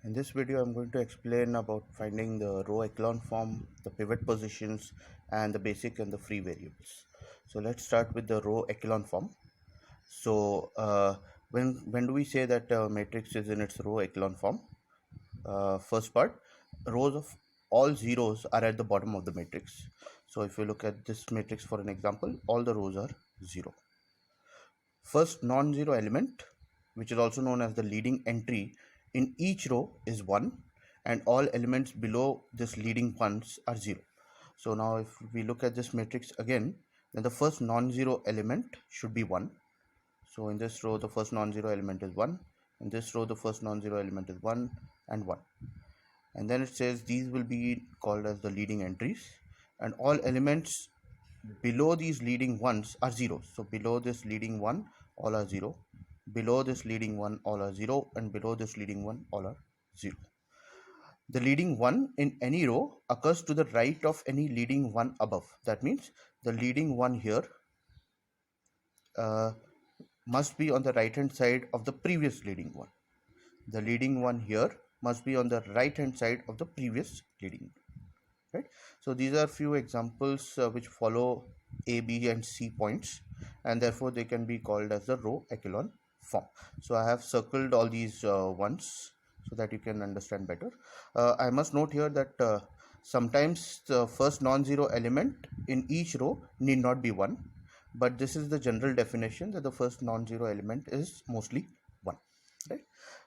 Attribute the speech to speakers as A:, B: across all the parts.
A: In this video, I'm going to explain about finding the row echelon form, the pivot positions, and the basic and the free variables. So let's start with the row echelon form. So when do we say that a matrix is in its row echelon form? First part, rows of all zeros are at the bottom of the matrix. So if you look at this matrix for an example, all the rows are 0. First non-zero element, which is also known as the leading entry, in each row is 1, and all elements below this leading ones are 0. So now if we look at this matrix again, then the first non-zero element should be 1. So in this row, the first non-zero element is 1. In this row, the first non-zero element is 1 and 1. And then it says these will be called as the leading entries, and all elements below these leading ones are 0. So below this leading 1, all are 0. Below this leading 1, all are 0. And below this leading 1, all are 0. The leading 1 in any row occurs to the right of any leading 1 above. That means the leading 1 here must be on the right hand side of the previous leading 1. The leading 1 here must be on the right hand side of the previous leading 1. Right? So these are few examples which follow A, B and C points, and therefore they can be called as the row echelon form. So I have circled all these ones so that you can understand better. I must note here that sometimes the first non-zero element in each row need not be 1, but this is the general definition that the first non-zero element is mostly 1. Right?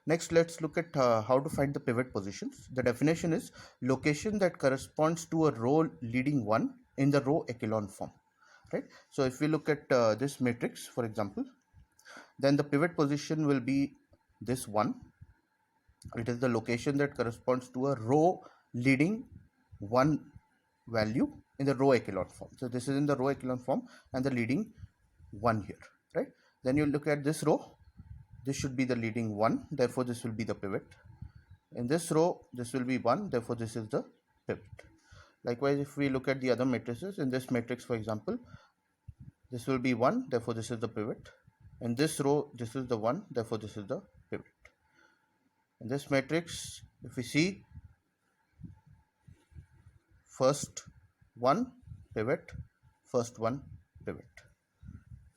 A: Next, let's look at how to find the pivot positions. The definition is location that corresponds to a row leading 1 in the row echelon form. Right? So if we look at this matrix, for example, then the pivot position will be this 1. It is the location that corresponds to a row leading 1 value in the row echelon form. So this is in the row echelon form and the leading 1 here. Right? Then you look at this row. This should be the leading 1, therefore this will be the pivot. In this row, this will be 1, therefore this is the pivot. Likewise, if we look at the other matrices, in this matrix, for example, this will be 1, therefore this is the pivot. In this row, this is the 1, therefore this is the pivot. In this matrix, if we see first 1 pivot, first 1 pivot.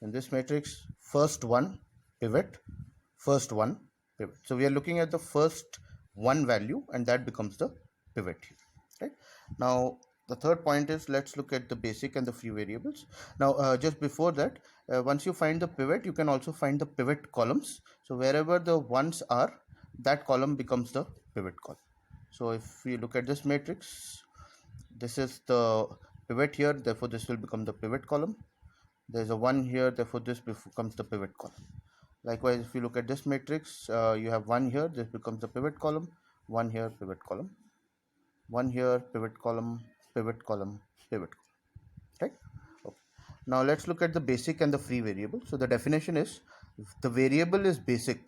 A: In this matrix, first 1 pivot, first 1 pivot. So we are looking at the first 1 value, and that becomes the pivot here. Right? Now the third point is, let's look at the basic and the free variables. Now just before that, once you find the pivot, you can also find the pivot columns. So wherever the ones are, that column becomes the pivot column. So if we look at this matrix, this is the pivot here, therefore this will become the pivot column. There's a 1 here, therefore this becomes the pivot column. Likewise, if you look at this matrix, you have 1 here, this becomes the pivot column, 1 here, pivot column, 1 here, pivot column, pivot column, pivot column. Right? Okay. Now let's look at the basic and the free variable. So the definition is, the variable is basic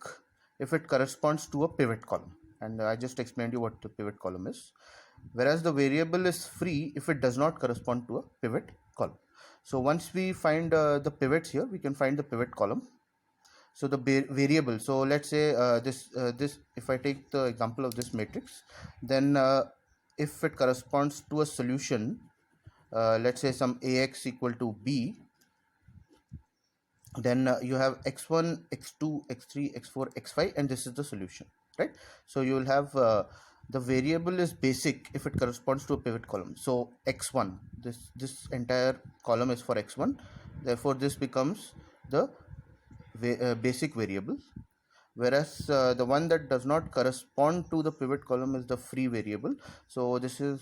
A: if it corresponds to a pivot column, and I just explained you what the pivot column is, whereas the variable is free if it does not correspond to a pivot column. So once we find the pivots here, we can find the pivot column. So the variable, so let's say this if I take the example of this matrix, then if it corresponds to a solution, let's say some ax equal to b, then you have x1, x2, x3, x4, x5, and this is the solution. Right? So you will have the variable is basic if it corresponds to a pivot column. So x1, this entire column is for x1, therefore this becomes the basic variable, whereas the one that does not correspond to the pivot column is the free variable. So this is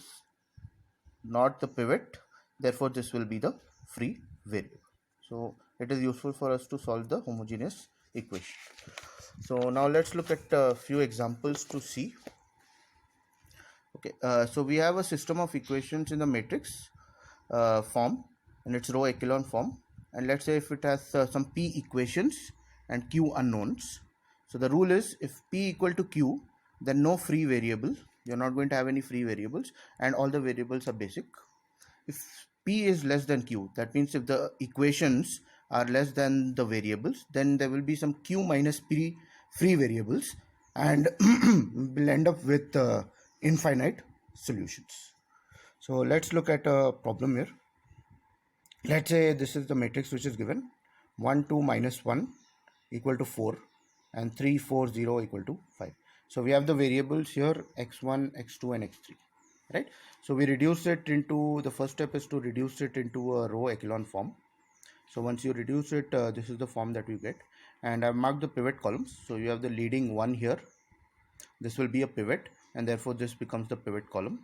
A: not the pivot, therefore this will be the free variable. So it is useful for us to solve the homogeneous equation. So now let's look at a few examples to see. Okay, so we have a system of equations in the matrix form, in its row echelon form, and let's say if it has some p equations and q unknowns. So the rule is, if p equal to q, then no free variable, you're not going to have any free variables, and all the variables are basic. If p is less than q, that means if the equations are less than the variables, then there will be some q minus p free variables, and we'll end up with infinite solutions. So let's look at a problem here. Let's say this is the matrix which is given: 1 2 minus 1 equal to 4 and 3 4 0 equal to 5. So we have the variables here x1, x2 and x3, right? So we reduce it into, the first step is to reduce it into a row echelon form. So once you reduce it, this is the form that you get, and I've marked the pivot columns. So you have the leading one here, this will be a pivot, and therefore this becomes the pivot column.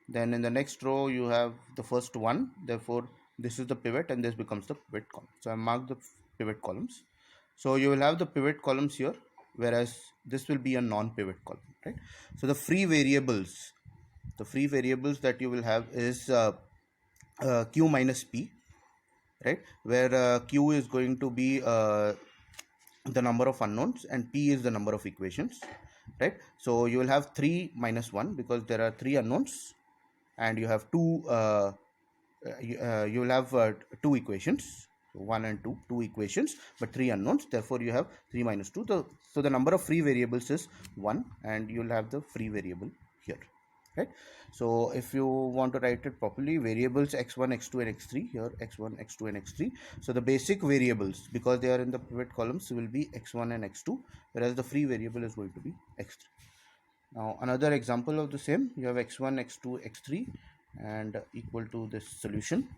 A: Then in the next row you have the first one, therefore this is the pivot and this becomes the pivot column. So I mark the pivot columns. So you will have the pivot columns here, whereas this will be a non-pivot column, right? So the free variables that you will have is q minus p, right, where q is going to be the number of unknowns and p is the number of equations, right? So you will have 3 minus 1 because there are 3 unknowns, and you have you will have two equations, 1 and 2 equations, but 3 unknowns, therefore you have 3 minus 2. So the number of free variables is 1, and you will have the free variable here, right? So if you want to write it properly, variables x1, x2 and x3 here, x1, x2 and x3. So the basic variables, because they are in the pivot columns, will be x1 and x2, whereas the free variable is going to be x3. Now another example of the same, you have x1, x2, x3 and equal to this solution,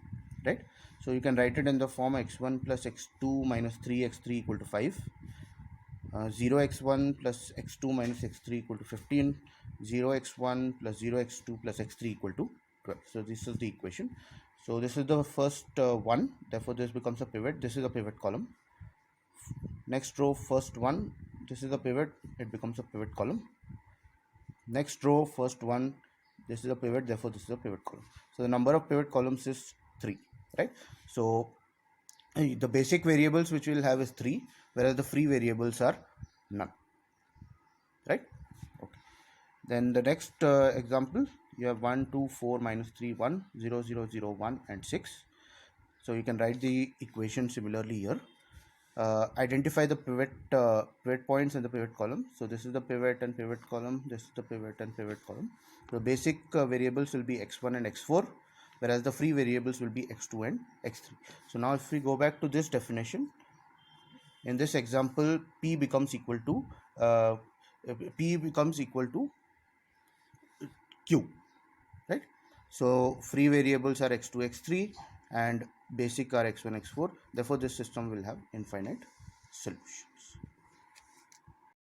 A: right? So you can write it in the form x1 plus x2 minus 3x3 equal to 5, 0x1 plus x2 minus x3 equal to 15, 0x1 plus 0x2 plus x3 equal to 12. So this is the equation. So this is the first one, therefore this becomes a pivot. This is a pivot column. Next row, first one, this is a pivot, it becomes a pivot column. Next row, first one, this is a pivot, therefore this is a pivot column. So the number of pivot columns is 3, right? So the basic variables which we will have is 3, whereas the free variables are none, right? Okay. Then the next example, you have 1 2 4 minus 3 1 0 0 0 1 and 6. So you can write the equation similarly here. Identify the pivot points in the pivot column. So this is the pivot and pivot column, this is the pivot and pivot column. The basic variables will be x1 and x4, whereas the free variables will be x2 and x3. So now if we go back to this definition, in this example p becomes equal to q, right? So free variables are x2, x3 and basic are x1, x4, therefore this system will have infinite solutions.